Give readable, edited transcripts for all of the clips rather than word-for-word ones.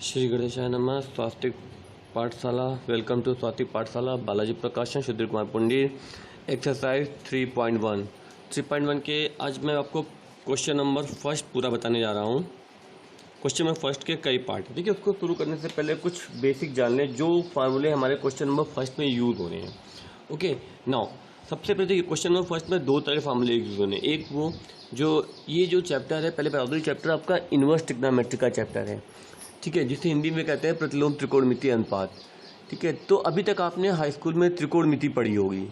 श्री गणेशाय नमः। स्वास्तिक पाठशाला, वेलकम टू स्वास्तिक पाठशाला। बालाजी प्रकाशन, सुधीर कुमार पुंडीर। एक्सरसाइज 3.1 के आज मैं आपको क्वेश्चन नंबर फर्स्ट पूरा बताने जा रहा हूँ। क्वेश्चन नंबर फर्स्ट के कई पार्ट, देखिए उसको शुरू करने से पहले कुछ बेसिक जान लें जो फार्मूले हमारे क्वेश्चन नंबर फर्स्ट में यूज हो रहे हैं। ओके, नाउ सबसे पहले देखिए क्वेश्चन नंबर फर्स्ट में दो तरह के फार्मूले यूज होने। एक वो जो ये जो चैप्टर है, पहले बता दो, चैप्टर आपका इनवर्स ट्रिग्नोमेट्री का चैप्टर है, ठीक है, जिसे हिंदी में कहते हैं प्रतिलोम त्रिकोणमिति अनुपात। ठीक है, तो अभी तक आपने हाई स्कूल में त्रिकोणमिति पढ़ी होगी।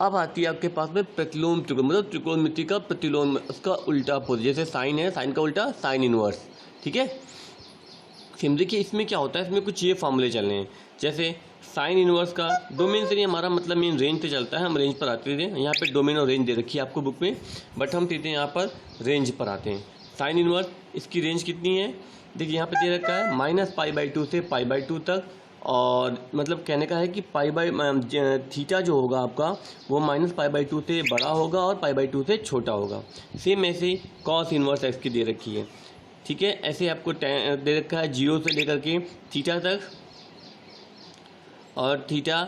अब आती है आपके पास में प्रतिलोम त्रिकोण, मतलब त्रिकोणमिति का प्रतिलोम, उसका उल्टा अपोजिट, जैसे साइन है, साइन का उल्टा साइन इनवर्स। ठीक है, सेम देखिए इसमें क्या होता है, इसमें कुछ ये फार्मूले चल रहे हैं। जैसे साइन इनवर्स का डोमेन से नहीं, हमारा मतलब मेन रेंज से चलता है, हम रेंज पर आते थे। यहाँ पे डोमेन और रेंज दे रखी है आपको बुक में, बट हम सीधे यहाँ पर रेंज पर आते हैं। साइन इनवर्स, इसकी रेंज कितनी है, देखिए यहाँ पे दे रखा है -π/2 से π/2 तक। और मतलब कहने का है कि थीटा जो होगा आपका वो -π/2 से बड़ा होगा और π/2 से छोटा होगा। सेम ऐसे कॉस इनवर्स एक्स की दे रखी है। ठीक है, ऐसे आपको दे रखा है 0 से लेकर के थीटा तक, और थीटा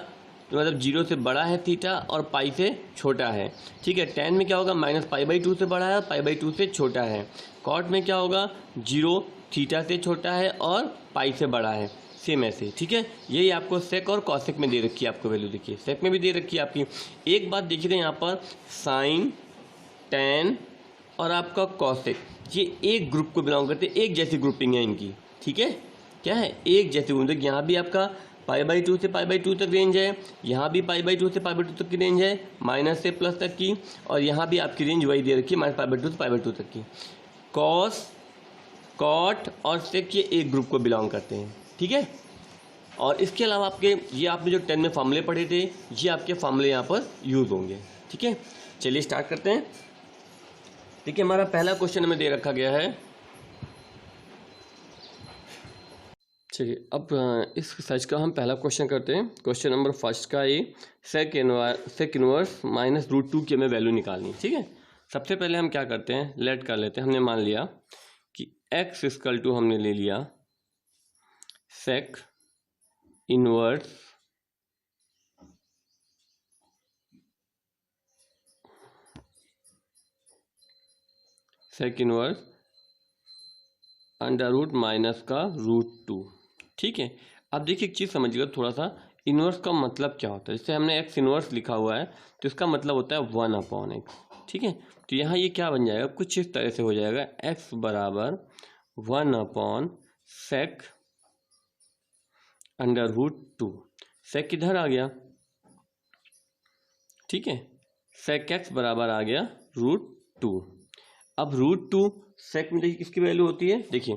मतलब 0 से बड़ा है थीटा और पाई से छोटा है। ठीक है, tan में क्या होगा, -π/2 से बड़ा है और π/2 से छोटा है। कॉट में क्या होगा, 0 थीटा से छोटा है और पाई से बड़ा है। सेम ऐसे, ठीक है, यही आपको सेक और कॉसेक में दे रखी है आपको वैल्यू। देखिए सेक में भी दे रखी है आपकी। एक बात देखिएगा यहाँ पर, साइन, tan और आपका कॉसेक, ये एक ग्रुप को बिलोंग करते हैं, एक जैसी ग्रुपिंग है इनकी। ठीक है, क्या है, एक जैसी ग्रुपिंग। यहाँ भी आपका π/2 से π/2 तक रेंज है, यहाँ भी π/2 से π/2 तक की रेंज है, माइनस से प्लस तक की, और यहाँ भी आपकी रेंज वही दे रखी है, -π/2 से π/2 तक की। कॉस, कॉट और सेक ये एक ग्रुप को बिलोंग करते हैं। ठीक है, और इसके अलावा आपके ये आपने जो 10 में फार्मूले पढ़े थे, ये आपके फार्मूले यहाँ पर यूज होंगे। ठीक है, चलिए स्टार्ट करते हैं। देखिए हमारा पहला क्वेश्चन हमें दे रखा गया है। चलिए अब इस एक्सरसाइज का हम पहला क्वेश्चन करते हैं। क्वेश्चन नंबर फर्स्ट का ये सेक इनवर्स -√2 की हमें वैल्यू निकालनी। ठीक है, सबसे पहले हम क्या करते हैं, लेट कर लेते हैं। हमने मान लिया कि x इक्वल टू, हमने ले लिया sec inverse under root minus का √2। ठीक है, अब देखिए एक चीज़ समझिएगा थोड़ा सा, इनवर्स का मतलब क्या होता है। जैसे हमने x इनवर्स लिखा हुआ है तो इसका मतलब होता है 1/x। ठीक है, तो यहाँ ये क्या बन जाएगा, कुछ इस तरह से हो जाएगा, x बराबर 1/sec √2। सेक किधर आ गया, ठीक है, sec x बराबर आ गया √2। अब √2 सेक में देखिए किसकी वैल्यू होती है, देखिए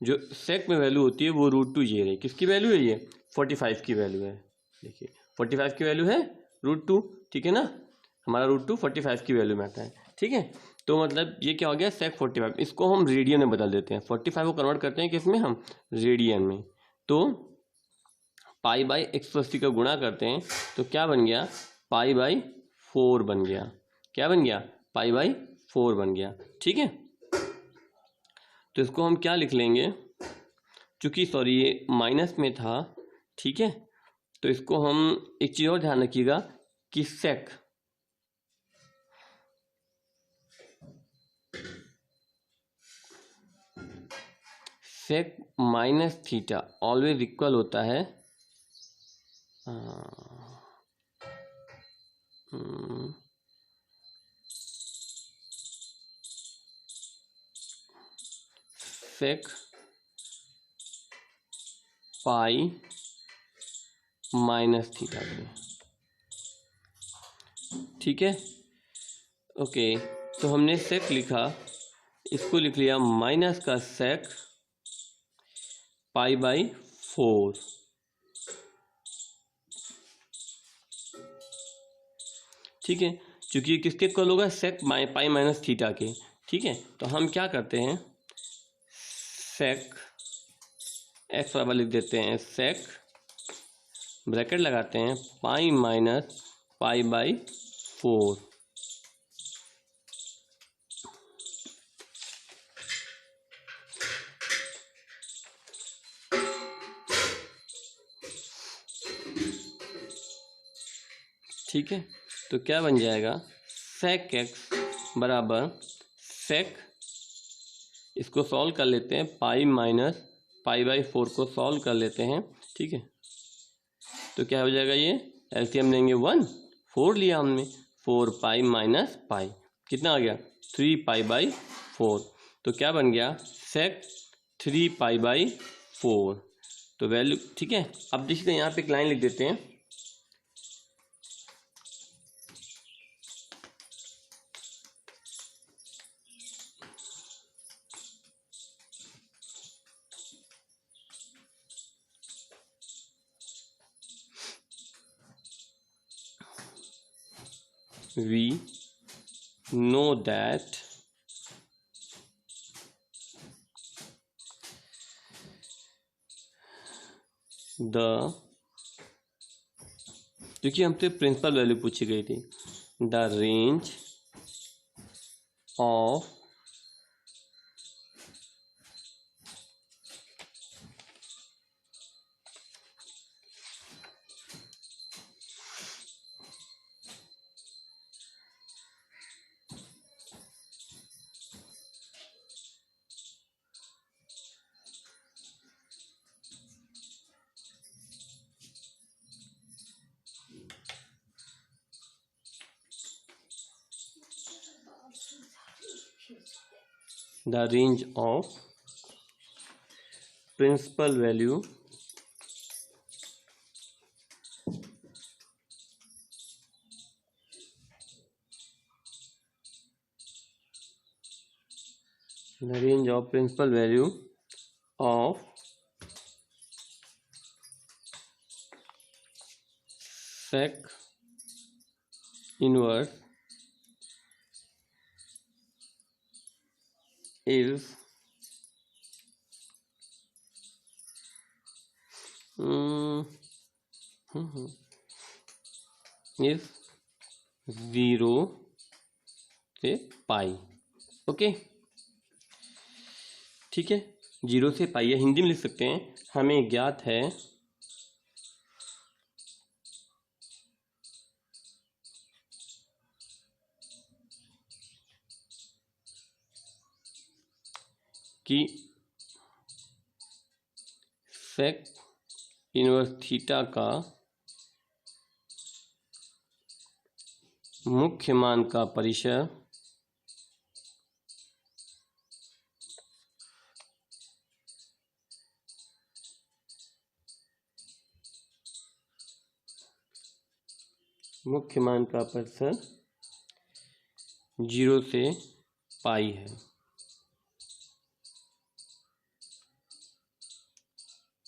जो सेक में वैल्यू होती है वो √2 ये रही, किसकी वैल्यू है, ये 45 की वैल्यू है। देखिए 45 की वैल्यू है √2, ठीक है ना, हमारा √2 45 की वैल्यू में आता है। ठीक है, तो मतलब ये क्या हो गया, सेक 45, इसको हम रेडियन में बदल देते हैं, 45 को कन्वर्ट करते हैं किसमें, हम रेडियन में। तो π/180 का गुणा करते हैं तो क्या बन गया, π/4 बन गया। क्या बन गया, π/4 बन गया। ठीक है, तो इसको हम क्या लिख लेंगे, चूंकि सॉरी ये माइनस में था। ठीक है, तो इसको हम एक चीज और ध्यान रखिएगा कि sec minus theta always equal होता है सेक पाई माइनस थीटा के। ठीक है, ओके, तो हमने सेक लिखा, इसको लिख लिया माइनस का सेक π/4। ठीक है, चूंकि ये किसके इक्वल होगा, सेक पाई माइनस थीटा के। ठीक है, तो हम क्या करते हैं, सेक एक्स बराबर लिख देते हैं, सेक ब्रैकेट लगाते हैं पाई माइनस π/4। ठीक है, तो क्या बन जाएगा सेक एक्स बराबर सेक, इसको सॉल्व कर लेते हैं, पाई माइनस पाई बाई 4 को सॉल्व कर लेते हैं। ठीक है, तो क्या हो जाएगा, ये एलसीएम लेंगे 1, 4 लिया हमने, 4 पाई माइनस पाई कितना आ गया 3 पाई बाई 4, तो क्या बन गया सेक 3 पाई बाई 4, तो वैल्यू ठीक है। अब देखिए यहाँ पे एक लाइन लिख देते हैं, we know that the, क्योंकि हमसे प्रिंसिपल वैल्यू पूछी गई थी, the range of principal value of sec inverse is is 0 से पाई। ओके, ठीक है, 0 से पाई है, हिंदी में लिख सकते हैं, हमें ज्ञात है कि सेक इनवर्स थीटा का मुख्य मान का परिसर मुख्य मान का परिसर 0 से पाई है।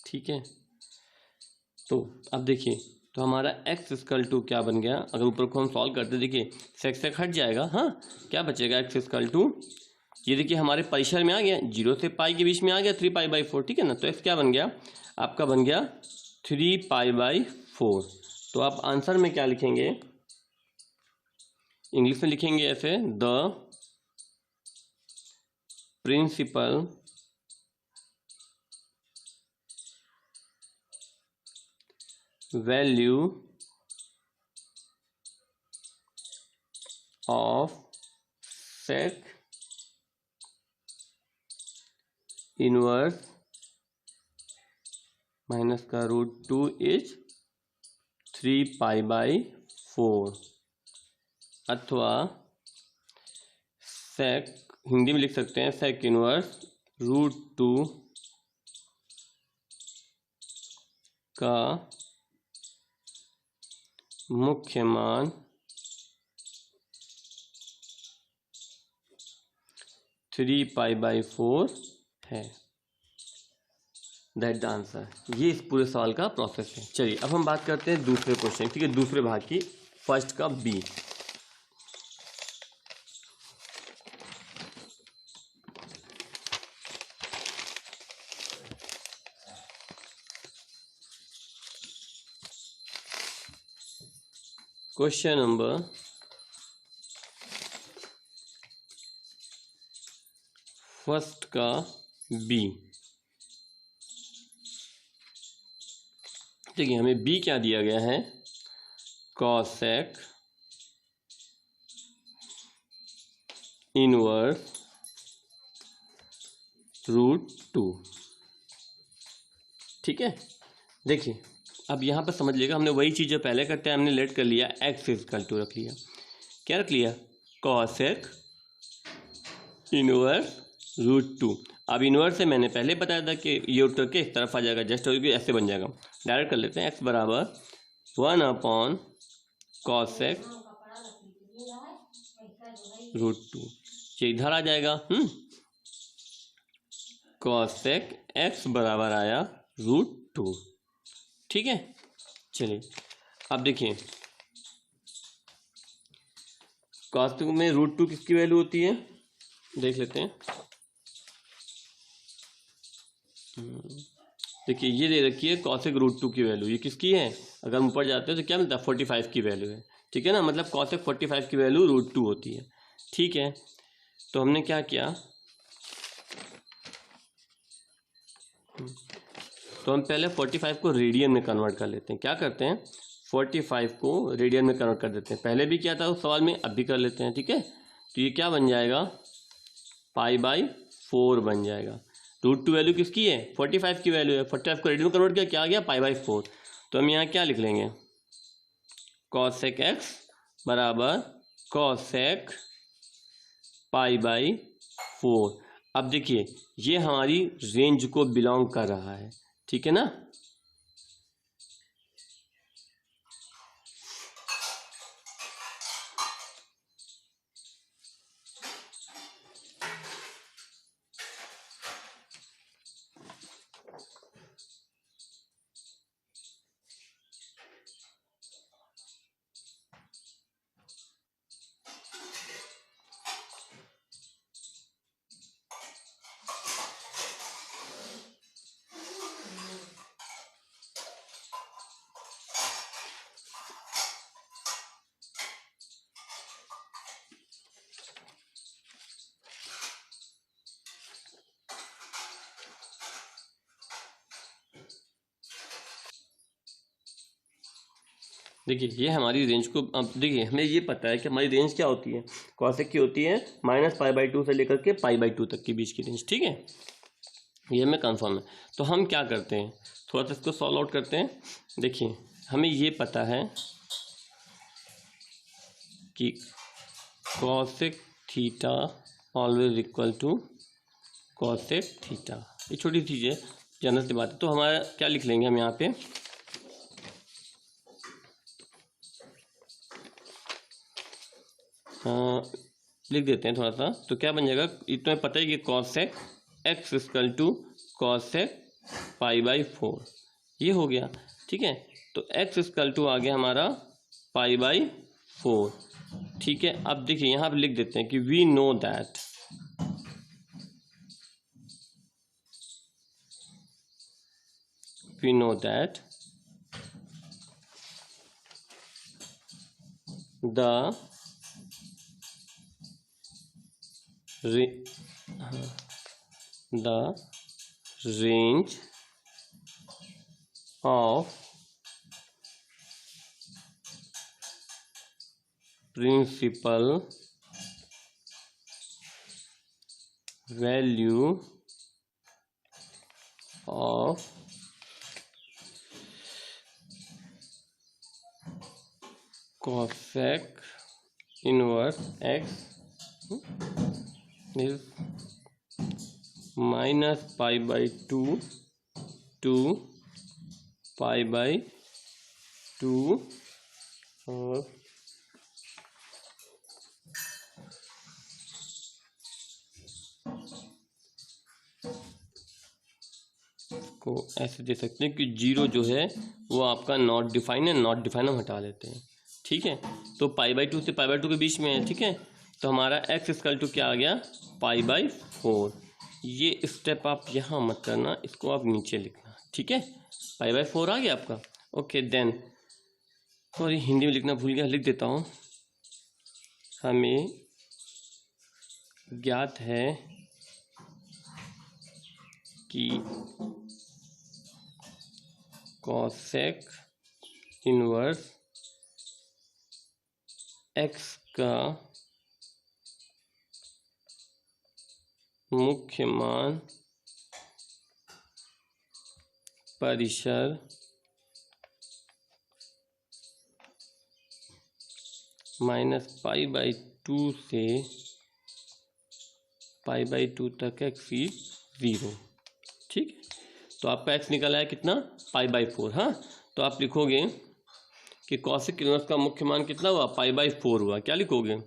ठीक है, तो अब देखिए, तो हमारा x इक्वल टू क्या बन गया, अगर ऊपर को हम सॉल्व करते देखिए सेक हट जाएगा, हाँ क्या बचेगा x इक्वल टू, ये देखिए हमारे परिसर में आ गया, 0 से पाई के बीच में आ गया 3 पाई बाई 4, ठीक है ना, तो x क्या बन गया आपका, बन गया 3 पाई बाई 4। तो आप आंसर में क्या लिखेंगे, इंग्लिश में लिखेंगे ऐसे, the principal value of sec inverse minus का √2 इज 3 पाई बाई 4, अथवा सेक, हिंदी में लिख सकते हैं सेक इनवर्स √2 का मुख्य मान 3 पाई बाई 4 है। दैट द आंसर, ये इस पूरे सवाल का प्रोसेस है। चलिए अब हम बात करते हैं दूसरे क्वेश्चन, ठीक है, दूसरे भाग की, फर्स्ट का बी। क्वेश्चन नंबर फर्स्ट का बी। देखिए हमें बी क्या दिया गया है, कॉसेक इनवर्स √2। ठीक है, देखिए अब यहाँ पर समझ लीजिएगा, हमने वही चीज़ जो पहले करते हैं, हमने लेट कर लिया x इक्वल टू रख लिया, क्या रख लिया, कॉसेक इनवर्स √2। अब इनवर्स से मैंने पहले बताया था कि ये उठ करके इस तरफ आ जाएगा, जस्ट ऐसे बन जाएगा। डायरेक्ट कर लेते हैं, x बराबर 1 कॉसेक √2, ये इधर आ जाएगा। कॉसेक x बराबर आया √2। ठीक है, चलिए अब देखिए कॉसेक में √2 किसकी वैल्यू होती है, देख लेते हैं। देखिए ये दे रखी है कॉसेक √2 की वैल्यू, ये किसकी है, अगर हम ऊपर जाते हैं तो क्या मिलता है, 45 की वैल्यू है। ठीक है ना, मतलब कॉसेक 45 की वैल्यू √2 होती है। ठीक है, तो हमने क्या किया, तो हम पहले 45 को रेडियन में कन्वर्ट कर लेते हैं। क्या करते हैं, 45 को रेडियन में कन्वर्ट कर देते हैं, पहले भी किया था उस सवाल में, अब भी कर लेते हैं। ठीक है, तो ये क्या बन जाएगा, π/4 बन जाएगा। √2 वैल्यू किसकी है, 45 की वैल्यू है, 45 को रेडियन में कन्वर्ट किया, क्या आ गया, π/4। तो हम यहाँ क्या लिख लेंगे, कॉसेक x बराबर कॉसेक π/4। अब देखिए ये हमारी रेंज को बिलोंग कर रहा है। ठीक है ना, देखिए ये हमारी रेंज को, अब देखिए हमें ये पता है कि हमारी रेंज क्या होती है, कॉसेक की होती है -π/2 से लेकर के π/2 तक के बीच की रेंज। ठीक है, ये हमें कंफर्म है। तो हम क्या करते हैं, थोड़ा सा इसको सॉल्व आउट करते हैं। देखिए हमें ये पता है कि cosec theta always equal to cosec theta, ये छोटी चीज़ है, जनरल सी बात है। तो हमारा क्या लिख लेंगे हम यहाँ पे, लिख देते हैं थोड़ा सा, तो क्या बन जाएगा, इतना पता है कि cosec x equal to cosec π/4, ये हो गया। ठीक है, तो x इक्वल टू आ गया हमारा π/4। ठीक है, अब देखिए यहाँ पे लिख देते हैं कि we know that the range of principal value of cosec inverse x is -π/2 to π/2 और को ऐसे दे सकते हैं कि 0 जो है वो आपका नॉट डिफाइन है, नॉट डिफाइन हम हटा लेते हैं। ठीक है, तो π/2 से π/2 के बीच में है। ठीक है, तो हमारा x इक्वल टू क्या आ गया, π/4। ये स्टेप आप यहाँ मत करना, इसको आप नीचे लिखना। ठीक है, π/4 आ गया आपका। ओके देन, सॉरी हिंदी में लिखना भूल गया, लिख देता हूँ। हमें ज्ञात है कि कॉसेक इनवर्स एक्स का मुख्य मान परिसर -π/2 से π/2 तक x इज 0। ठीक है, तो आपका x निकल आया कितना, π/4। हाँ, तो आप लिखोगे कि कॉसेक इनवर्स का मुख्य मान कितना हुआ, π/4 हुआ। क्या लिखोगे,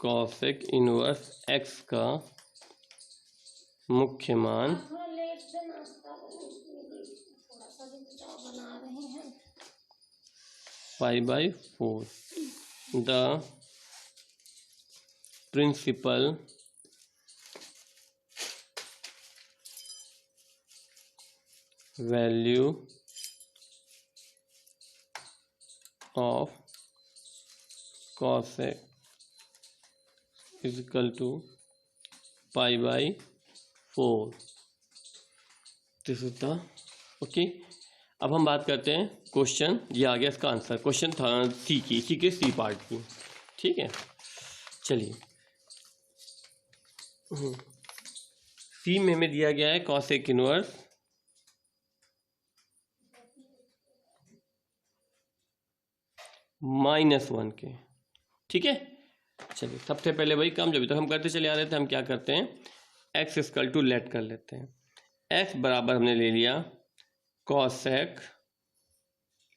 कॉसेक इनवर्स x का मुख्य मान π/4, the principal value of cosec is equal to π/4। This is the okay. अब हम बात करते हैं क्वेश्चन, ये आ गया इसका आंसर, क्वेश्चन था सी की, इसी के सी पार्ट की। ठीक है, चलिए सी में हमें दिया गया है कॉसेक इनवर्स -1 के। ठीक है, चलिए सबसे पहले वही काम जो अभी तक हम करते चले आ रहे थे, हम क्या करते हैं, एक्स इक्वल टू लेट कर लेते हैं। एक्स बराबर हमने ले लिया कॉसेक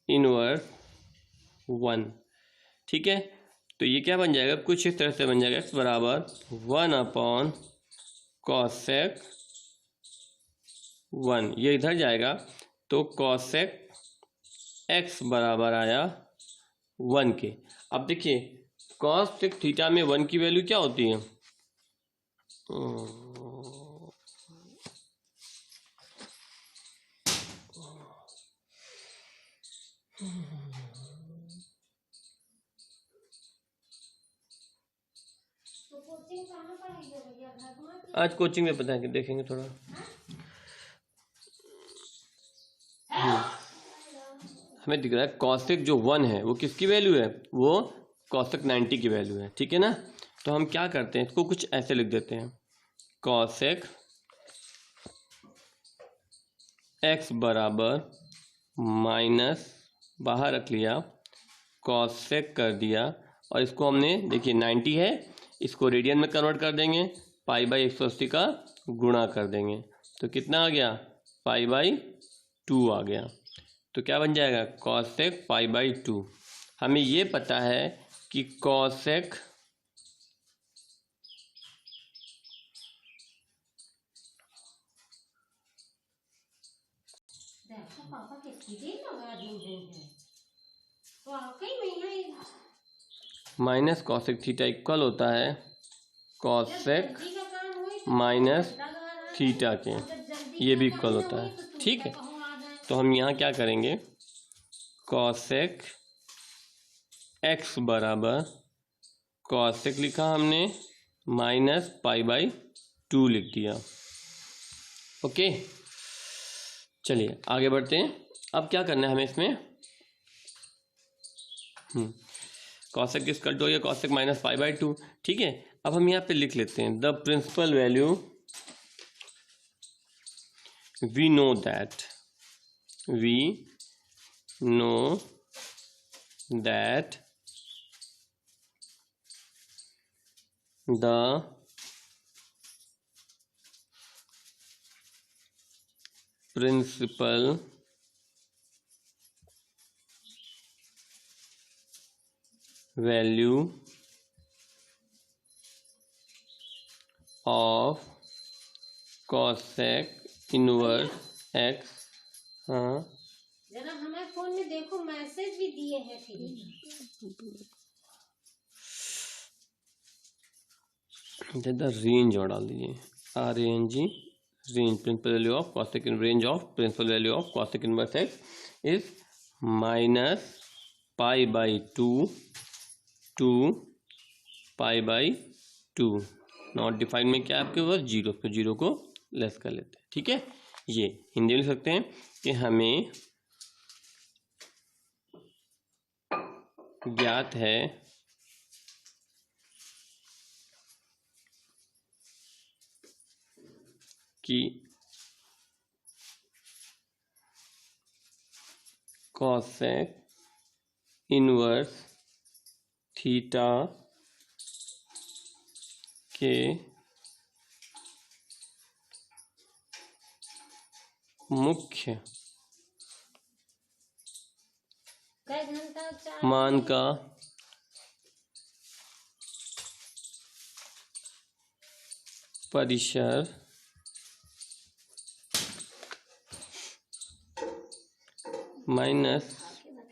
इनवर्स 1। ठीक है, तो ये क्या बन जाएगा, कुछ इस तरह से बन जाएगा, एक्स बराबर 1 कॉसेक 1, ये इधर जाएगा तो कॉसेक एक्स बराबर आया 1 के। अब देखिए कॉसेक थीटा में 1 की वैल्यू क्या होती है, आज कोचिंग में बताएंगे, देखेंगे थोड़ा। हमें दिख रहा है कॉसेक जो 1 है वो किसकी वैल्यू है, वो कॉसेक 90 की वैल्यू है। ठीक है ना, तो हम क्या करते हैं, इसको कुछ ऐसे लिख देते हैं, कॉसेक एक्स बराबर माइनस, बाहर रख लिया, कॉसेक कर दिया, और इसको हमने देखिए 90 है, इसको रेडियन में कन्वर्ट कर देंगे, π/180 का गुणा कर देंगे, तो कितना आ गया, π/2 आ गया। तो क्या बन जाएगा, कॉसेक π/2। हमें ये पता है कि cosec minus cosec theta equal होता है कॉसेक माइनस थीटा के, ये भी इक्वल होता है। ठीक है, तो हम यहाँ क्या करेंगे, कॉसेक एक्स बराबर कॉसेक लिखा हमने -π/2 लिख दिया। ओके, चलिए आगे बढ़ते हैं। अब क्या करना है हमें इसमें, कॉसेक इक्वल टू या कॉसेक -π/2। ठीक है, अब हम यहाँ पे लिख लेते हैं, the principal value we know that the principal value of cosec inverse x। हाँ, जरा हमारे फोन में देखो, मैसेज भी दिए हैं फिर। द रेंज और डाल दीजिए, RANG, range, principal value of cosec, range of principal value of cosec inverse x is -π/2 to π/2। Not defined में क्या आपके पास 0, तो 0 को लेस कर लेते हैं। ठीक है, ये हिंदी में लिख सकते हैं कि हमें ज्ञात है कि कॉसेक इनवर्स थीटा के मुख्य कई घंटा चार मान का परिसर माइनस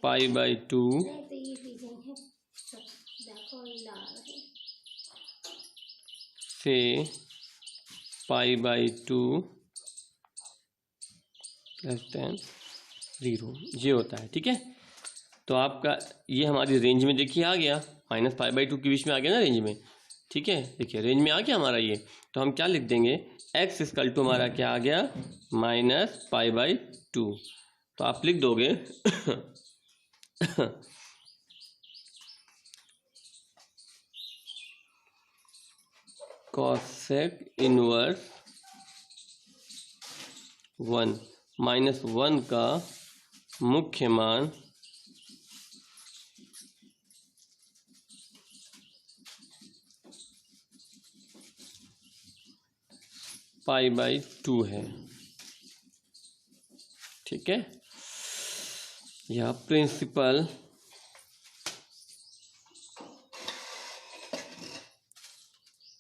पाई बाई 2 नहीं तो ये पी जाएंगे सब देखो ला रहे से पाई बाई 2 लेस देन 0 ये होता है। ठीक है, तो आपका ये हमारी रेंज में देखिए आ गया, माइनस पाई बाई 2 के बीच में आ गया ना रेंज में। ठीक है, देखिए रेंज में आ गया हमारा ये, तो हम क्या लिख देंगे, x इक्वल टू हमारा क्या आ गया, माइनस पाई बाई 2। तो आप लिख दोगे कॉसेक इनवर्स 1 माइनस 1 का मुख्य मान पाई बाई 2 है। ठीक है, यह principal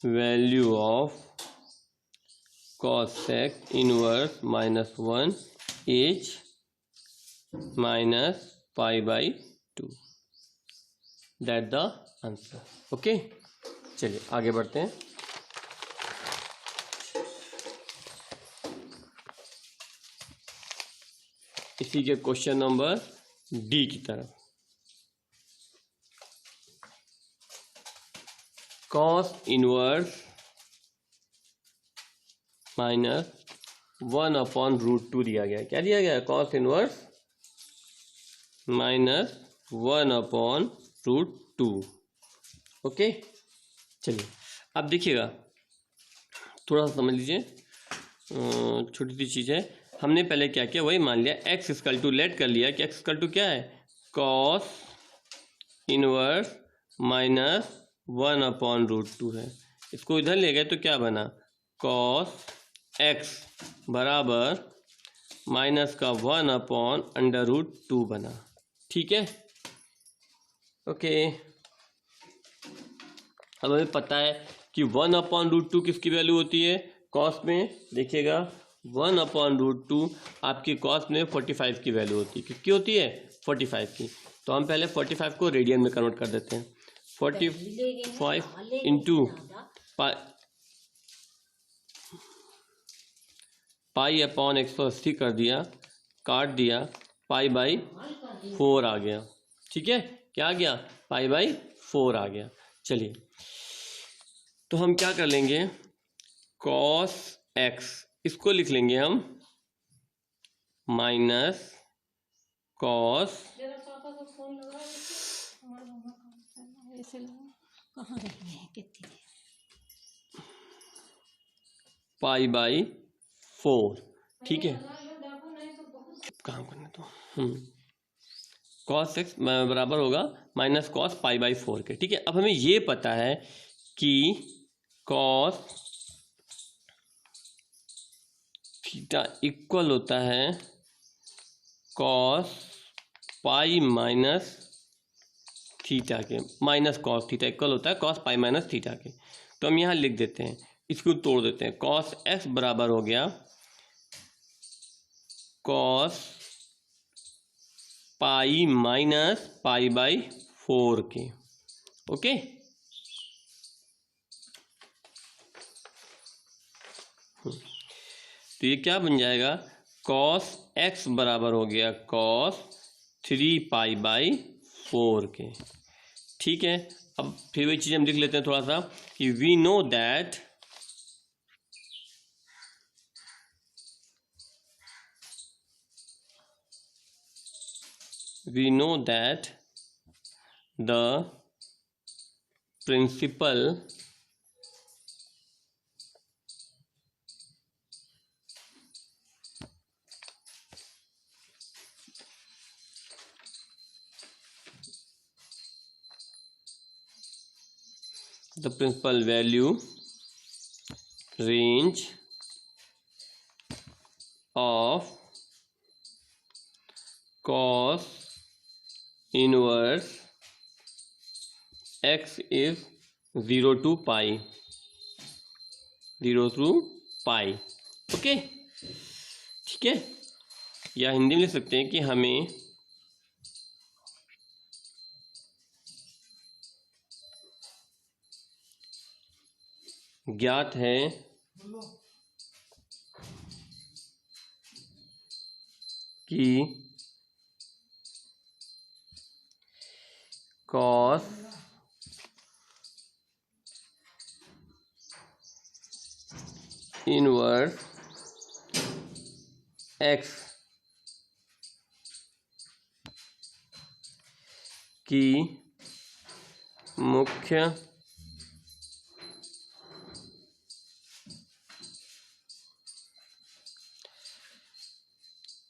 value of cosec inverse minus 1 is minus pi by 2, that the answer. Okay, चलिए आगे बढ़ते हैं। इसी के क्वेश्चन नंबर डी की तरफ, cos inverse minus 1 upon root 2 दिया गया है। क्या दिया गया है, cos inverse minus 1 upon root 2। Okay, चलिए अब देखिएगा, थोड़ा सा समझ लीजिए, छोटी सी चीज़ है। हमने पहले क्या किया, वही मान लिया, एक्स इक्वल टू लेट कर लिया कि एक्स इक्वल टू क्या है, cos inverse minus 1 upon root 2 है। इसको इधर ले गए तो क्या बना, कॉस एक्स बराबर माइनस का 1 अपॉन अंडर रूट 2 बना। ठीक है, ओके। अब हमें पता है कि 1 अपॉन रूट 2 किसकी वैल्यू होती है, कॉस में देखिएगा 1 अपॉन रूट 2 आपकी कॉस में 45 की वैल्यू होती है। किसकी होती है, 45 की। तो हम पहले 45 को रेडियन में कन्वर्ट कर देते हैं। 45 इंटू पाई अपॉन 180 कर दिया, काट दिया, पाई बाई 4 आ गया। ठीक है, क्या आ गया, पाई बाई 4 आ गया। चलिए, तो हम क्या कर लेंगे, कॉस एक्स इसको लिख लेंगे हम माइनस कॉस मेरा पापा का फोन लगा हमारे मामा का ऐसे लगा कहाँ रही है कितनी पाई बाई 4। ठीक है, काम करने तो कॉस एक्स बराबर होगा माइनस कॉस पाई बाई 4 के। ठीक है, अब हमें ये पता है कि कॉस थीटा इक्वल होता है कॉस पाई माइनस थीटा के, माइनस कॉस थीटा इक्वल होता है कॉस पाई माइनस थीटा के। तो हम यहाँ लिख देते हैं, इसको तोड़ देते हैं, कॉस एक्स बराबर हो गया cos pi minus pi by 4 के। ओके, तो ये क्या बन जाएगा, कॉस एक्स बराबर हो गया कॉस 3 पाई बाई 4 के। ठीक है, अब फिर वही चीज़ हम लिख लेते हैं थोड़ा सा कि we know that the principal value range of cos inverse x is 0 to pi, 0 to pi। Okay, ठीक है। या हिंदी में लिख सकते हैं कि हमें ज्ञात है कि cos इनवर्स x की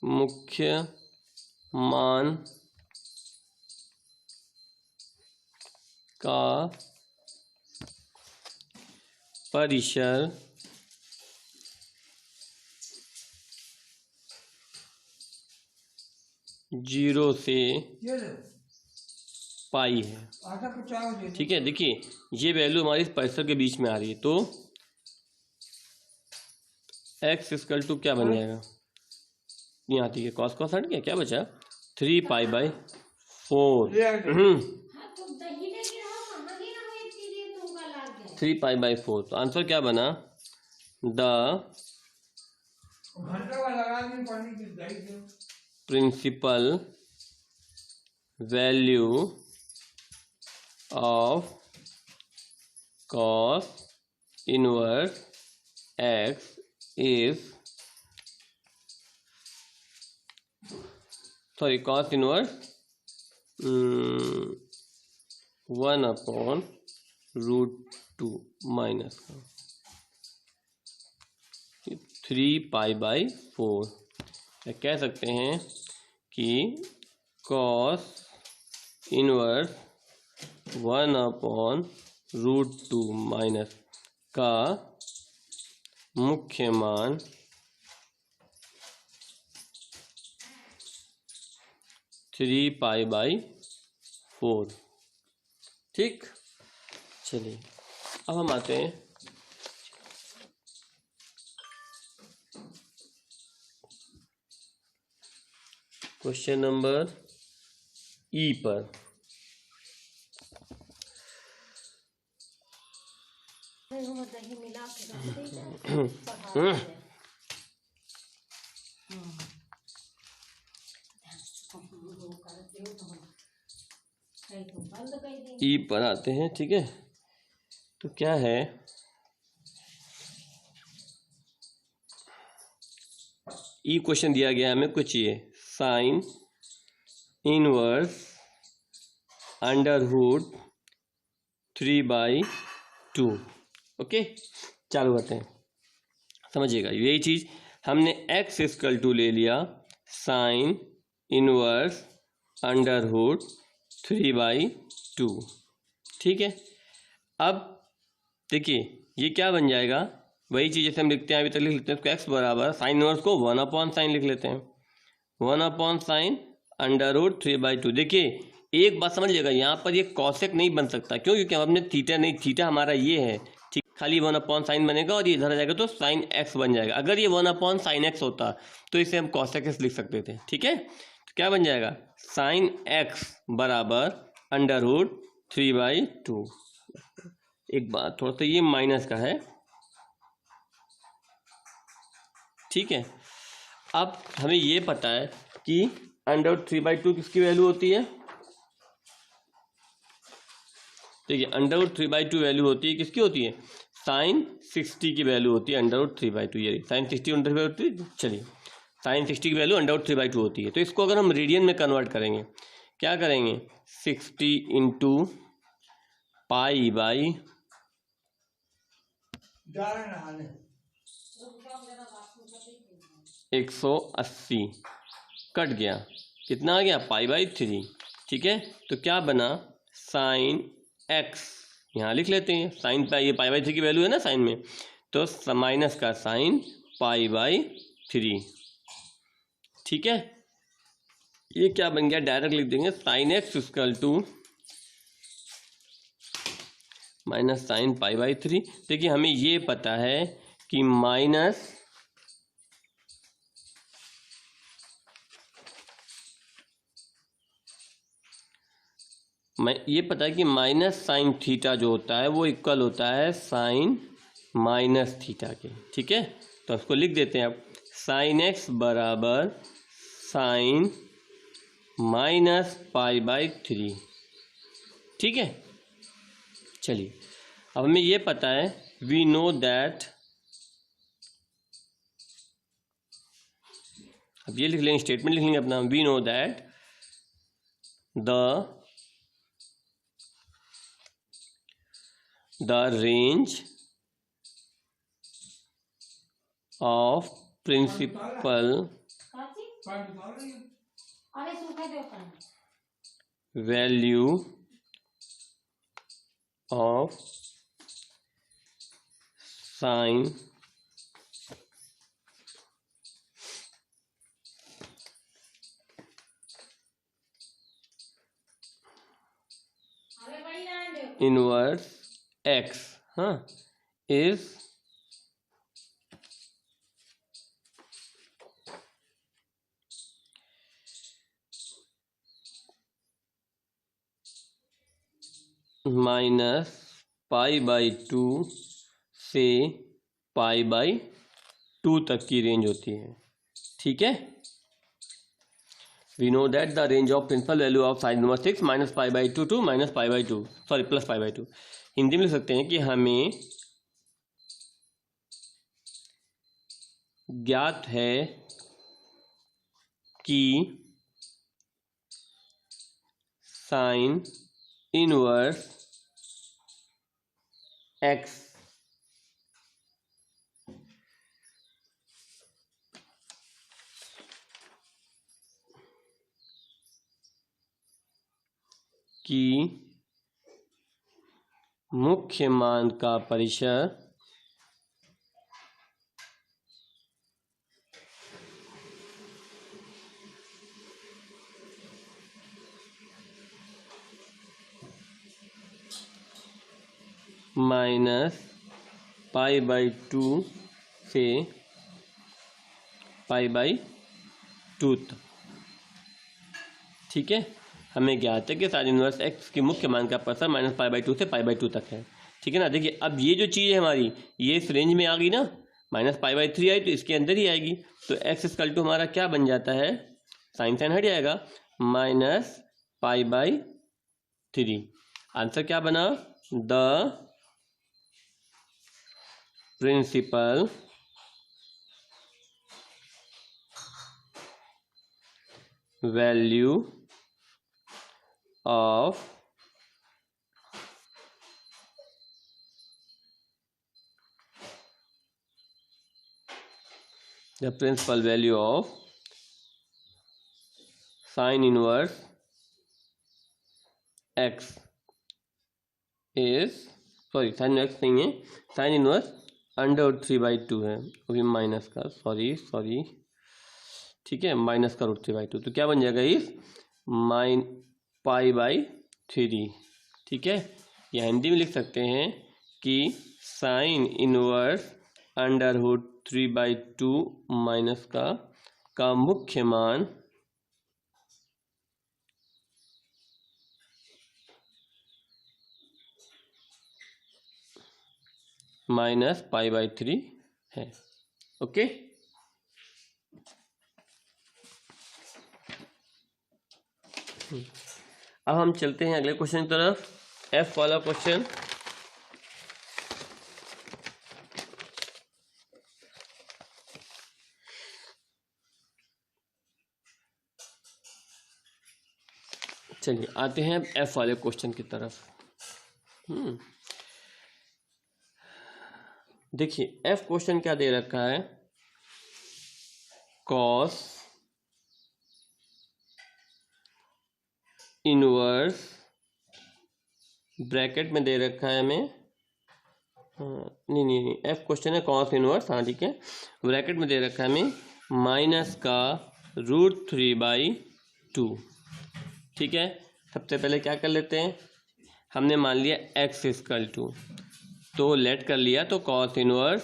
मुख्य मान का परिसर 0 से पाई है। ठीक है, देखिए ये वैल्यू हमारी इस परिसर के बीच में आ रही है, तो x इक्वल टू क्या बन जाएगा, यहाँ ठीक है, कॉस कॉस हट गया, क्या बचा 3 पाई बाई 4। 3 पाई बाई 4, तो आंसर क्या बना, the principal value of cos inverse x is cos inverse 1/√2 minus 3 pi by 4। या कह सकते हैं कि cos इनवर्स 1/√2 माइनस का मुख्य मान 3 पाई बाई 4। ठीक, चलिए अब हम आते हैं क्वेश्चन नंबर ई पर। दही मिला के रख दीजिए। ई पर आते हैं, ठीक है। तो क्या है, ई क्वेश्चन दिया गया हमें कुछ ये साइन इनवर्स √3/2। ओके, चालू करते हैं, समझिएगा यही चीज हमने x इक्वल टू ले लिया साइन इनवर्स √3/2। ठीक है, अब देखिए ये क्या बन जाएगा, वही चीज़ जैसे हम लिखते हैं अभी तक लिख लेते हैं, x बराबर साइन इनवर्स को 1/sin लिख लेते हैं, 1/sin √3/2। देखिए एक बात समझ लीजिएगा, यहाँ पर ये कॉसेक नहीं बन सकता, क्यों, क्योंकि हमने थीटा नहीं, थीटा हमारा ये है, ठीक, खाली 1/sin बनेगा और ये इधर आ जाएगा तो sin x बन जाएगा। अगर ये 1/sin x होता तो इसे हम cosec x लिख सकते थे। ठीक है, तो क्या बन जाएगा, sin x बराबर √3/2। एक बात, थोड़ा सा ये माइनस का है, ठीक है। अब हमें ये पता है कि √3/2 किसकी वैल्यू होती है, देखिए √3/2 वैल्यू होती है, किसकी होती है, sin 60 की वैल्यू होती है √3/2। ये sin 60 √3/2 होती है, चलिए sin 60 की वैल्यू √3/2 होती है। तो इसको अगर हम रेडियन में कन्वर्ट करेंगे, क्या करेंगे 60 इंटू पाई बाई 180 कट गया, कितना आ गया पाई बाई 3। ठीक है, तो क्या बना साइन एक्स, यहाँ लिख लेते हैं साइन पाई, ये पाई बाई 3 की वैल्यू है ना साइन में, तो माइनस का साइन पाई बाई 3। ठीक है, ये क्या बन गया, डायरेक्ट लिख देंगे sine x equal to minus sine pi by 3। देखिए हमें ये पता है कि ये पता है कि माइनस साइन थीटा जो होता है वो इक्वल होता है साइन माइनस थीटा के। ठीक है, तो उसको लिख देते हैं अब साइन एक्स बराबर साइन माइनस पाई बाई 3। ठीक है, चलिए अब हमें ये पता है वी नो दैट, अब ये लिख लेंगे स्टेटमेंट लिख लेंगे अपना, we know that the range of principal value of sine inverse x is minus pi by 2 से पाई बाई 2 तक की रेंज होती है। ठीक है, we know that the range of principal value of sine inverse x minus pi by 2 to minus pi by 2, sorry plus pi by 2। Hindi में लिख सकते हैं कि हमें ज्ञात है कि साइन इनवर्स एक्स की मुख्य मान का परिसर माइनस पाई बाई 2 से पाई बाई 2 तक। ठीक है, हमें ज्ञात है कि साइन इनवर्स एक्स की मुख्य मान का परिसर माइनस पाई बाई 2 से पाई बाई 2 तक है। ठीक है ना, देखिए अब ये जो चीज़ है हमारी ये इस रेंज में आ गई ना, माइनस पाई बाई 3 आई तो इसके अंदर ही आएगी, तो एक्स इक्वल टू हमारा क्या बन जाता है, साइन साइन हट जाएगा, माइनस पाई बाई 3। आंसर क्या बना, the principal value of the principal value of sin inverse x is, sorry sine x नहीं है, साइन इनवर्स अंडर 3/2 है, अभी माइनस का, सॉरी ठीक है, माइनस का √3/2, तो क्या बन जाएगा इस माइन पाई बाई 3। ठीक है, या हिंदी में लिख सकते हैं कि साइन इनवर्स अंडर 3/2 माइनस का मुख्य मान माइनस पाई बाई 3 है। ओके, अब हम चलते हैं अगले क्वेश्चन की तरफ, एफ वाला क्वेश्चन। चलिए आते हैं अब एफ वाले क्वेश्चन की तरफ। देखिए एफ क्वेश्चन क्या दे रखा है, कॉस इनवर्स ब्रैकेट में दे रखा है हमें, नहीं एफ क्वेश्चन है कॉस इनवर्स, हाँ ठीक है, ब्रैकेट में दे रखा है हमें माइनस का √3/2। ठीक है, सबसे पहले क्या कर लेते हैं, हमने मान लिया x = तो लेट कर लिया, तो कॉस इनवर्स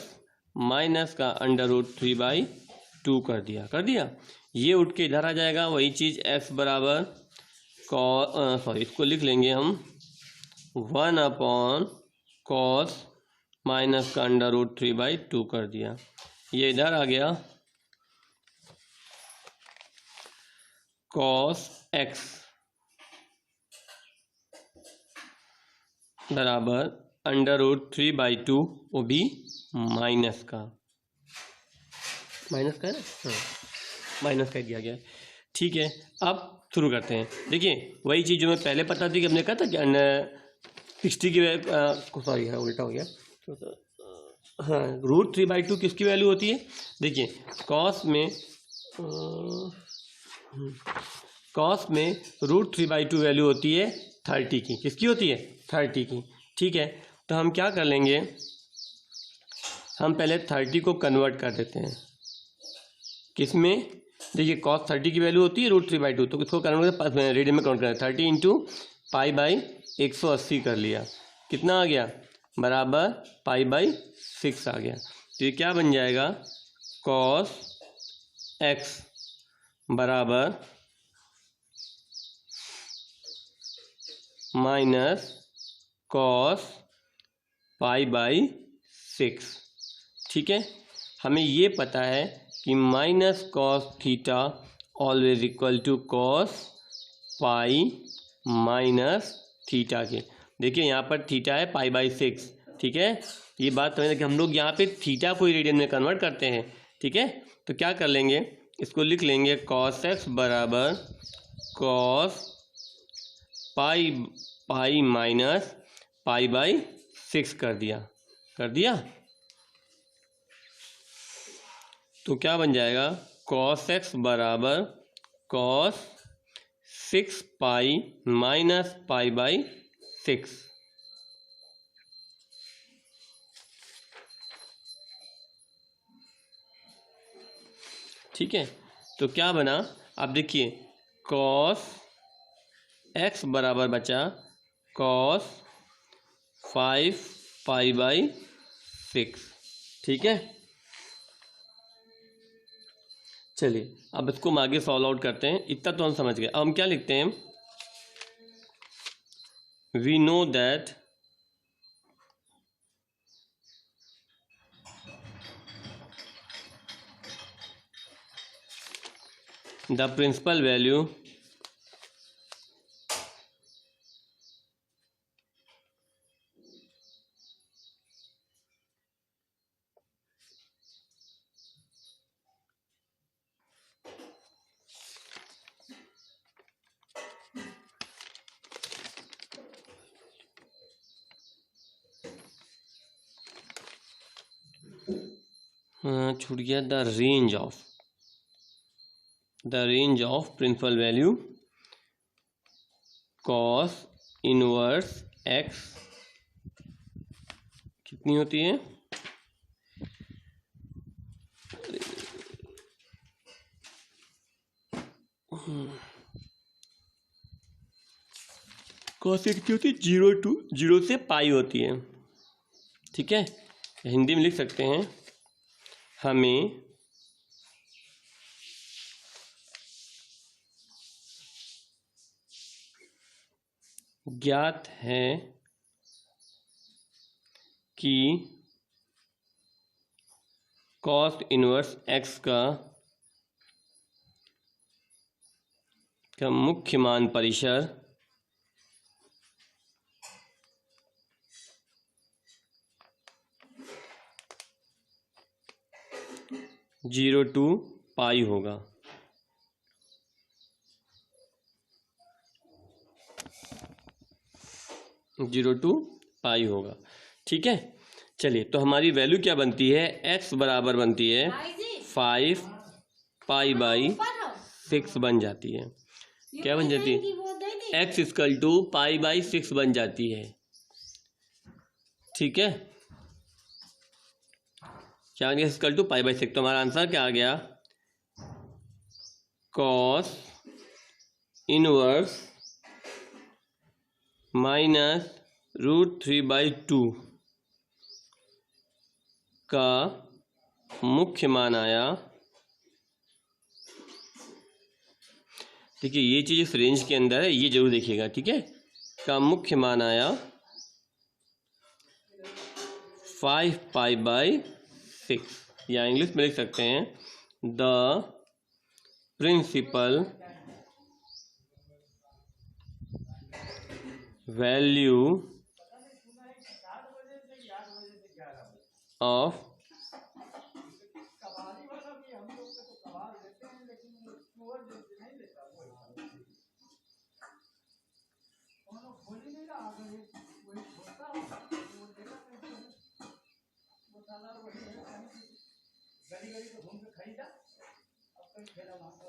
माइनस का √3/2 कर दिया। ये उठ के इधर आ जाएगा, वही चीज़ x बराबर इसको लिख लेंगे हम 1/cos माइनस का √3/2 कर दिया। ये इधर आ गया, cos x बराबर √3/2, वो भी माइनस का है ना, हाँ माइनस का दिया गया। ठीक है, अब शुरू करते हैं। देखिए वही चीज़ जो मैं पहले पता थी कि हमने कहा था कि 60 की सॉरी है उल्टा हो गया, हाँ √3/2 किसकी वैल्यू होती है, देखिए कॉस में √3/2 वैल्यू होती है 30 की, किसकी होती है 30 की। ठीक है, तो हम क्या कर लेंगे, हम पहले 30 को कन्वर्ट कर देते हैं किसमें, देखिए cos 30 की वैल्यू होती है √3/2, तो इसको कन्वर्ट रेडियन में काउंट करें, 30 × π/180 कर लिया, कितना आ गया बराबर π/6 आ गया। तो ये क्या बन जाएगा, cos x बराबर माइनस cos π/6। ठीक है, हमें ये पता है कि -cos theta always equal to cos pi minus theta के। देखिए यहाँ पर थीटा है π/6, ठीक है, ये बात समझना कि हम लोग यहाँ पे थीटा को रेडियन में कन्वर्ट करते हैं। ठीक है, तो क्या कर लेंगे, इसको लिख लेंगे cos x बराबर cos पाई माइनस π/6 कर दिया। तो क्या बन जाएगा, cos x बराबर cos 6π माइनस π/6। ठीक है, तो क्या बना, अब देखिए cos x बराबर बचा cos 5π/6। ठीक है, चलिए अब इसको हम आगे सॉल्व आउट करते हैं, इतना तो हम समझ गए। अब हम क्या लिखते हैं, we know that the principal value छूट गया, the range of principal value cos inverse x कितनी होती है, cos x कितनी होती है, 0 से पाई होती है। ठीक है, हिंदी में लिख सकते हैं, हमें ज्ञात है कि cos इनवर्स x का मुख्य मान परिसर 0 to पाई होगा। 0 to पाई होगा। ठीक है, चलिए तो हमारी वैल्यू क्या बनती है, x बराबर बनती है 5 पाई बाई 6 बन जाती है। क्या बन जाती है, x equal to pi by 6 बन जाती है। ठीक है, क्या आ गया, इक्वल टू पाई बाई 6। तो हमारा आंसर क्या आ गया, कॉस इनवर्स माइनस √3/2 का मुख्य मान आया। देखिए ये चीज़ इस रेंज के अंदर है, ये जरूर देखिएगा। ठीक है, का मुख्य मान आया 5 पाई बाई 6, या इंग्लिश में लिख सकते हैं the principal value of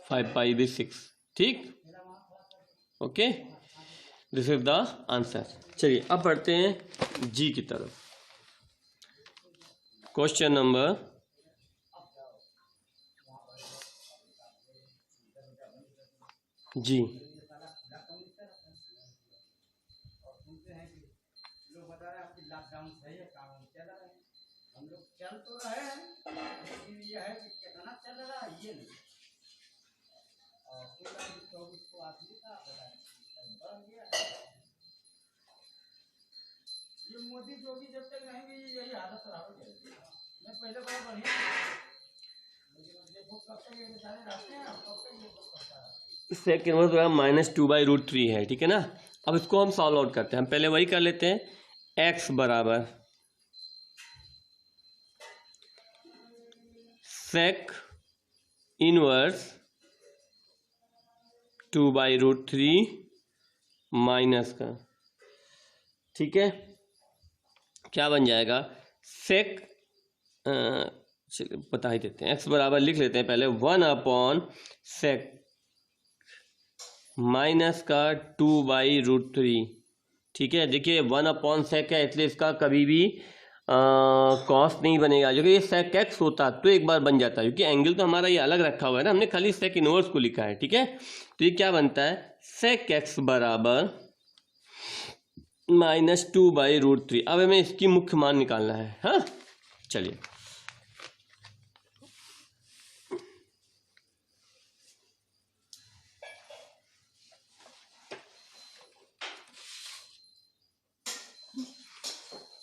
five pi by 6। ठीक, okay, this is the answer. चलिए अब पढ़ते हैं जी की तरफ। Question number G. मोदी जोगी जब तक रहेंगे यही हालत रहोगे। मैं पहले बड़ा बढ़िया देखो कब तक ये बेचारे रहते हैं, कब तक ये करता है। सेक इनवर्स बराबर -2/√3 है। ठीक है ना, अब इसको हम सॉल्व आउट करते हैं। हम पहले वही कर लेते हैं, x बराबर सेक इनवर्स 2/√3 माइनस का। ठीक है, क्या बन जाएगा, सेक बता ही देते हैं, x बराबर लिख लेते हैं पहले 1/सेक माइनस का 2/√3। ठीक है, देखिए 1/सेक है इसलिए इसका कभी भी कॉस नहीं बनेगा, जो कि ये सेक एक्स होता तो एक बार बन जाता है, क्योंकि एंगल तो हमारा ये अलग रखा हुआ है ना, हमने खाली सेक इनवर्स को लिखा है। ठीक है, तो ये क्या बनता है, सेक एक्स बराबर -2/√3। अब हमें इसकी मुख्य मान निकालना है। हाँ, चलिए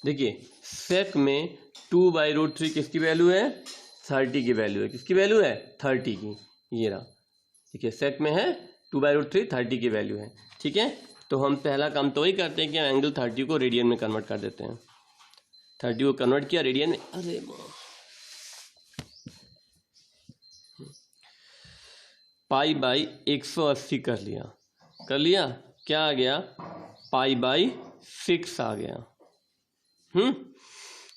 देखिए सेक में 2/√3 किसकी वैल्यू है, 30 की वैल्यू है। किसकी वैल्यू है, 30 की, ये रहा। देखिए सेक में है 2/√3, 30 की वैल्यू है। ठीक है, तो हम पहला काम तो वही करते हैं कि हम एंगल 30 को रेडियन में कन्वर्ट कर देते हैं। 30 को कन्वर्ट किया रेडियन में, अरे पाई बाई 180 कर लिया, क्या आ गया, पाई बाई 6 आ गया।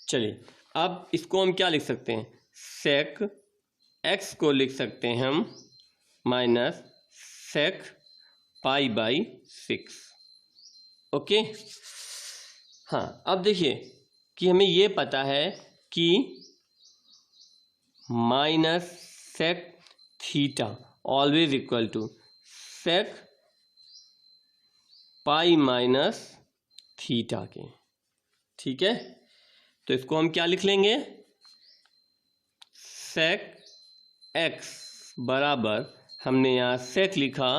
चलिए अब इसको हम क्या लिख सकते हैं, सेक एक्स को लिख सकते हैं हम minus sec pi by 6। Okay, हाँ अब देखिए कि हमें ये पता है कि minus sec theta always equal to sec pi minus theta के। ठीक है, तो इसको हम क्या लिख लेंगे, सेक एक्स बराबर, हमने यहाँ सेक लिखा,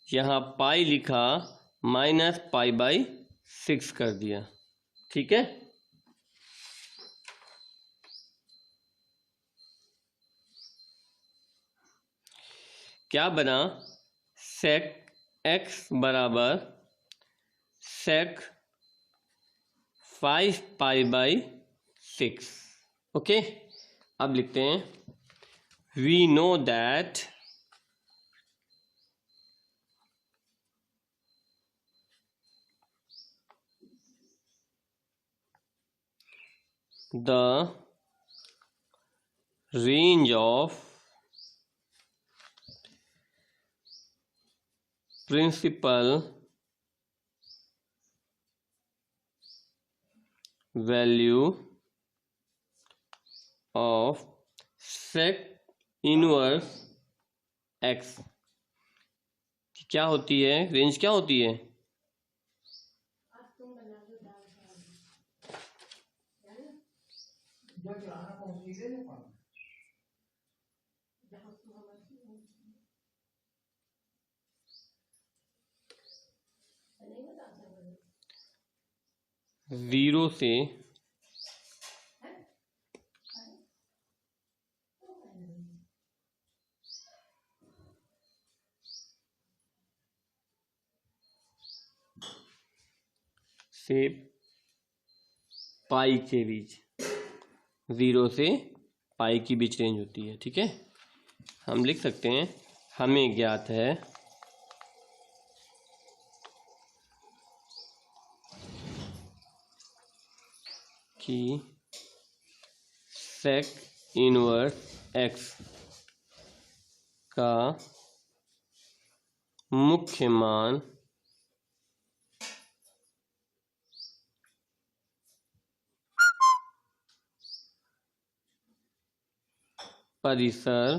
यहाँ पाई लिखा, माइनस पाई बाई 6 कर दिया। ठीक है, क्या बना, सेक एक्स बराबर सेक 5 पाई बाई 6। ओके, अब लिखते हैं, we know that the range of principal value of sec inverse x क्या होती है, रेंज क्या होती है? जीरो से पाई के बीच, जीरो से पाई के बीच रेंज होती है। ठीक है, हम लिख सकते हैं हमें ज्ञात है कि सेक इनवर्स एक्स का मुख्य मान परिसर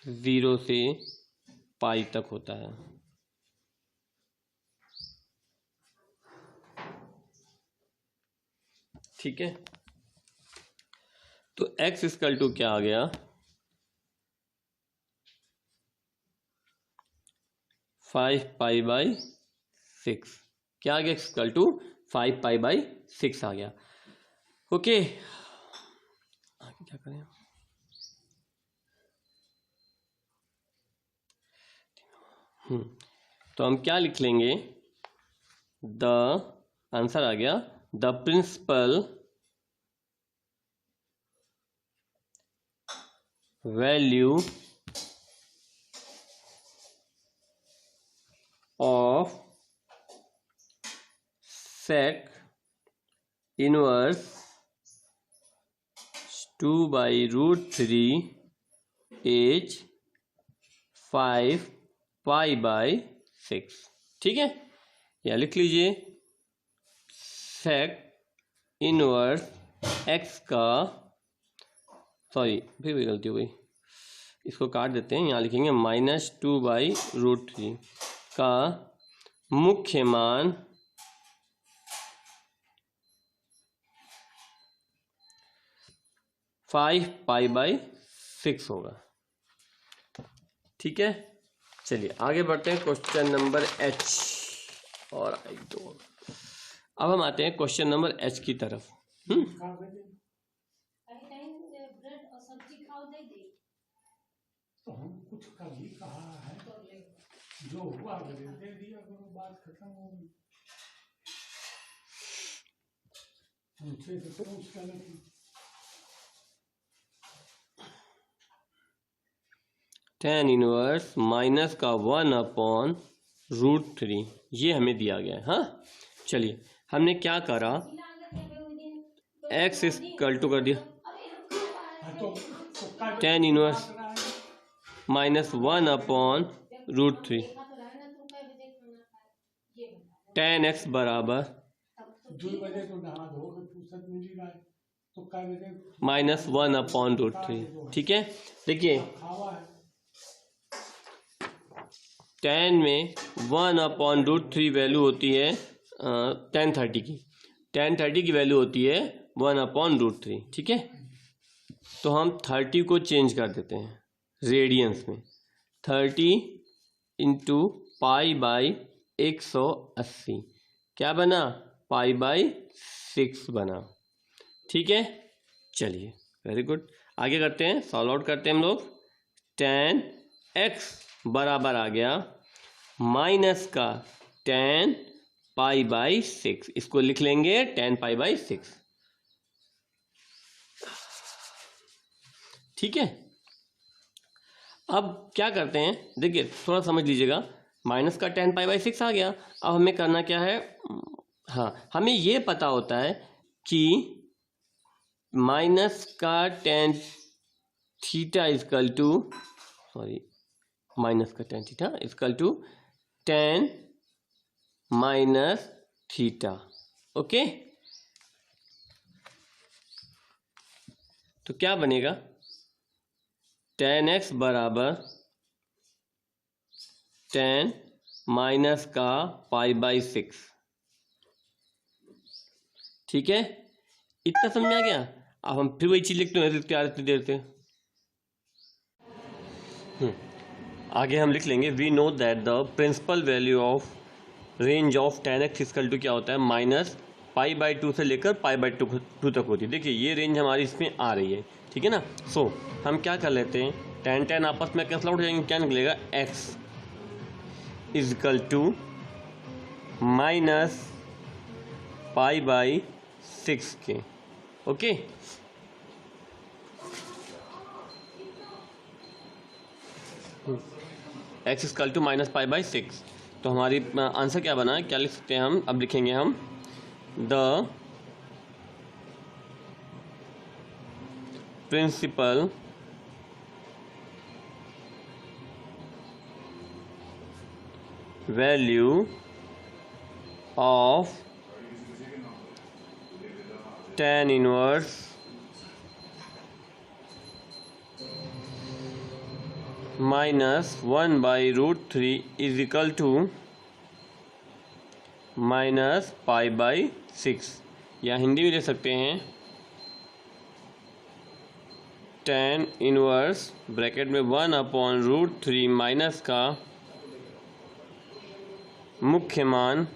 जीरो से पाई तक होता है। ठीक है, तो x इक्वल टू क्या आ गया, 5π/6। क्या आ गया, x इक्वल टू 5π/6 आ गया। ओके, आगे क्या करें, तो हम क्या लिख लेंगे, द आंसर आ गया, the principal value of sec inverse 2/√3 is 5π/6। ठीक है, या लिख लीजिए सेक इनवर्स एक्स का, सॉरी फिर गलती हो गई, इसको काट देते हैं, यहाँ लिखेंगे -2/√3 का मुख्य मान 5π/6 होगा। ठीक है, चलिए आगे बढ़ते हैं, क्वेश्चन नंबर एच और आई दो। अब हम आते हैं क्वेश्चन नंबर एच की तरफ। ब्रेड और सब्जी खाओ दे दे। तो हम कुछ कभी कहा है, जो हुआ दे दिया करो, बात खत्म हो गई। मुझे तो पूछता नहीं। tan इनवर्स माइनस का 1/√3 ये हमें दिया गया है। हाँ, चलिए हमने क्या करा, x इक्वल टू कर दिया tan इनवर्स -1/√3 tan x बराबर 2 बजे तो नहा धो के फुर्सत मिली रहा है, तो कै बजे -1/√3। ठीक है, देखिए खावा है, tan में 1/√3 वैल्यू होती है tan 30 की, tan 30 की वैल्यू होती है 1/√3। ठीक है, तो हम 30 को चेंज कर देते हैं रेडियंस में, 30 इंटू π/180 क्या बना, π/6 बना। ठीक है, चलिए वेरी गुड, आगे करते हैं, सॉल्व आउट करते हैं हम लोग। tan x बराबर आ गया माइनस का tan π/6, इसको लिख लेंगे tan π/6। ठीक है, अब क्या करते हैं, देखिए थोड़ा समझ लीजिएगा, माइनस का tan π/6 आ गया। अब हमें करना क्या है, हाँ, हमें ये पता होता है कि माइनस का tan theta is equal to, sorry, minus का tan theta is equal to tan minus theta. Okay, तो क्या बनेगा, टेन एक्स बराबर टेन माइनस का पाई बाई सिक्स। ठीक है, इतना समझ में आ गया। अब हम फिर वही चीज लिखते हैं इतनी देर से। आगे हम लिख लेंगे, we know that the principal value of range of tan x equal to क्या होता है, माइनस पाई बाई टू से लेकर पाई बाई टू तक होती है। देखिए ये रेंज हमारी इसमें आ रही है, ठीक है ना। सो हम क्या कर लेते हैं, टेन टेन आपस में कैंसिल आउट हो जाएंगे, क्या निकलेगा, x is equal to minus pi by six के। Okay, x is equal to minus pi by six. तो हमारी आंसर क्या बना, क्या लिख सकते हैं हम, अब लिखेंगे हम the principal value of tan inverse minus one by root three is equal to minus pi by six, या हिंदी में लिख सकते हैं tan इनवर्स ब्रैकेट में one upon root three minus का मुख्य मान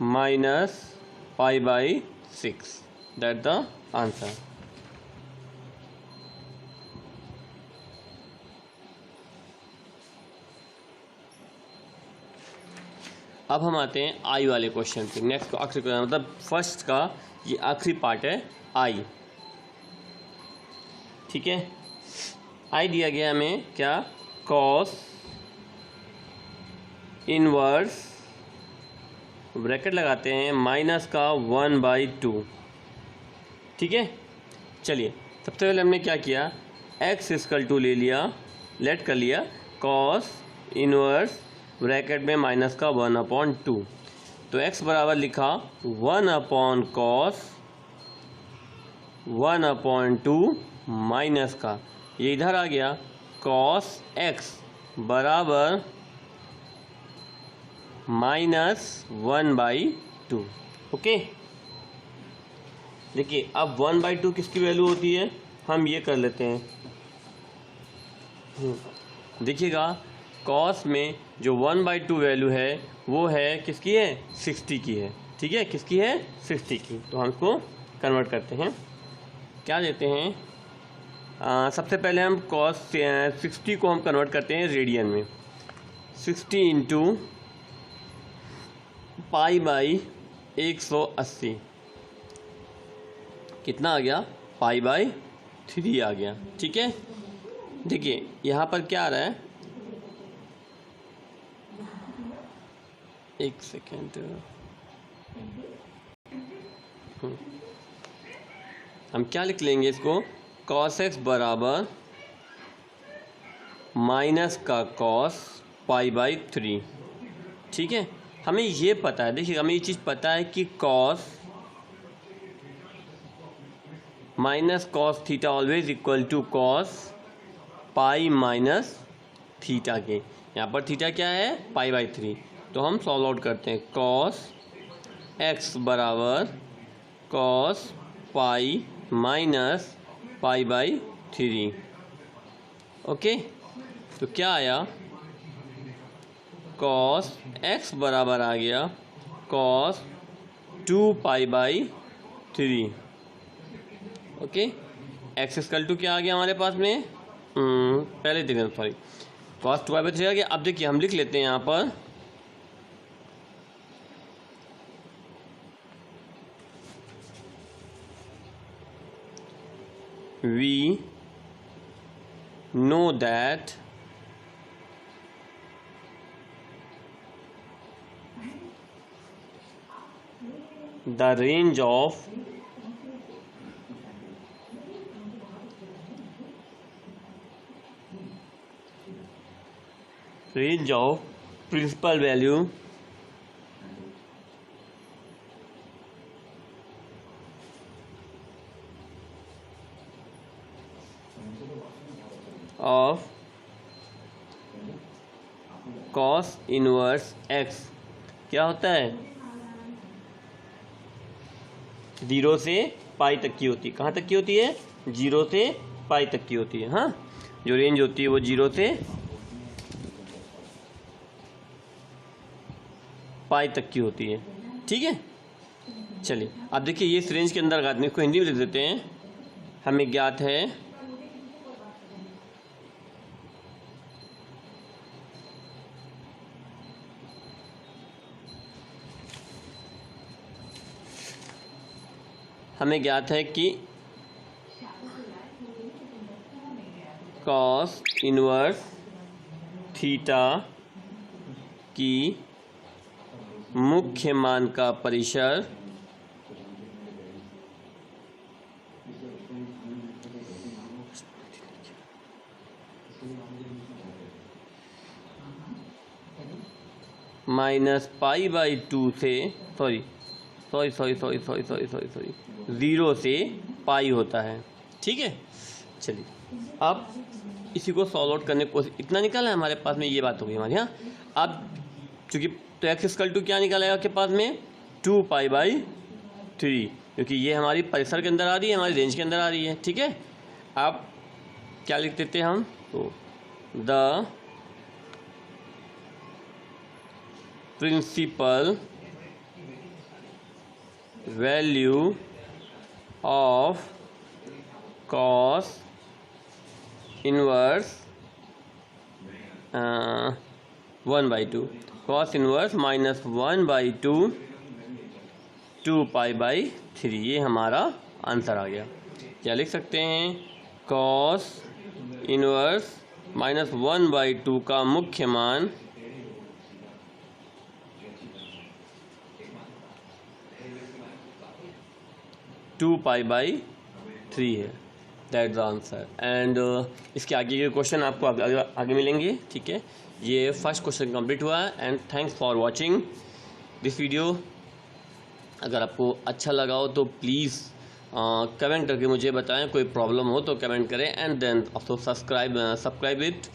minus pi by six. That the answer. अब हम आते हैं आई वाले क्वेश्चन पे, नेक्स्ट को आखिरी क्वेश्चन, मतलब फर्स्ट का ये आखिरी पार्ट है आई। ठीक है, आई दिया गया हमें क्या, कॉस इनवर्स ब्रैकेट लगाते हैं माइनस का वन बाई टू। ठीक है, चलिए सबसे पहले हमने क्या किया, एक्स इक्वल टू ले लिया, लेट कर लिया कॉस इनवर्स ब्रैकेट में माइनस का वन अपॉन टू। तो एक्स बराबर लिखा one upon cos one upon two minus का, ये इधर आ गया कॉस एक्स बराबर minus one by two. Okay, देखिए अब वन बाई टू किसकी वैल्यू होती है, हम ये कर लेते हैं। देखिएगा कॉस में जो वन बाई टू वैल्यू है वो है किसकी है, 60 की है। ठीक है, किसकी है, 60 की। तो हम इसको कन्वर्ट करते हैं, क्या देते हैं, सबसे पहले हम कॉस 60 को हम कन्वर्ट करते हैं रेडियन में। 60 इंटू पाई बाई 180 कितना आ गया, पाई बाई 3 आ गया। ठीक है, देखिए यहाँ पर क्या आ रहा है, एक सेकेंड, हम क्या लिख लेंगे इसको, कॉस एक्स बराबर माइनस का कॉस पाई बाई 3। ठीक है, हमें ये पता है, देखिए हमें ये चीज़ पता है कि cos minus cos theta always equal to cos pi minus theta के। यहाँ पर थीटा क्या है, पाई बाई 3। तो हम सॉल्व आउट करते हैं, कॉस एक्स बराबर cos pi minus pi by 3। Okay, तो क्या आया, कॉस एक्स बराबर आ गया cos 2 pi by 3। Okay, x equal to क्या आ गया हमारे पास में, पहले देखिए, सॉरी, कॉस 2 पाई बाई 3 आ गया। अब देखिए हम लिख लेते हैं यहाँ पर we know that the range of principal value of cos inverse x क्या होता है? 0 से पाई तक की होती है। कहाँ तक की होती है? 0 से पाई तक की होती है। हाँ, जो रेंज होती है वो 0 से पाई तक की होती है। ठीक है, चलिए अब देखिए ये इस रेंज के अंदर आदमी को हिंदी में लिख देते हैं। हमें ज्ञात है कि कॉस इनवर्स थीटा की मुख्य मान का परिसर -π/2 से सॉरी 0 से पाई होता है। ठीक है, चलिए अब इसी को सॉल्व आउट करने की कोशिश। इतना निकाला है हमारे पास में, ये बात हो गई हमारी। हाँ, अब चूँकि तो x = क्या निकाला है आपके पास में? 2π/3, क्योंकि ये हमारी परिसर के अंदर आ रही है, हमारी रेंज के अंदर आ रही है। ठीक है, अब क्या लिख देते हैं हम? तो the principal value of cos inverse 1/2, cos inverse -1/2 2π/3, ये हमारा आंसर आ गया। क्या लिख सकते हैं? कॉस इनवर्स -1/2 का मुख्य मान 2π/3 है। That the answer. एंड इसके आगे के क्वेश्चन आपको आगे मिलेंगे। ठीक है, ये फर्स्ट क्वेश्चन कंप्लीट हुआ है। And thanks for watching this video. अगर आपको अच्छा लगा हो तो प्लीज़ कमेंट करके मुझे बताएं। कोई प्रॉब्लम हो तो कमेंट करें। And then also subscribe it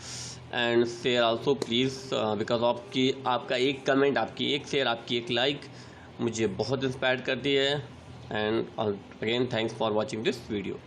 and share also please, because आपका एक कमेंट, आपकी एक शेयर, आपकी एक लाइक मुझे बहुत इंस्पायर करती है। And again thanks for watching this video.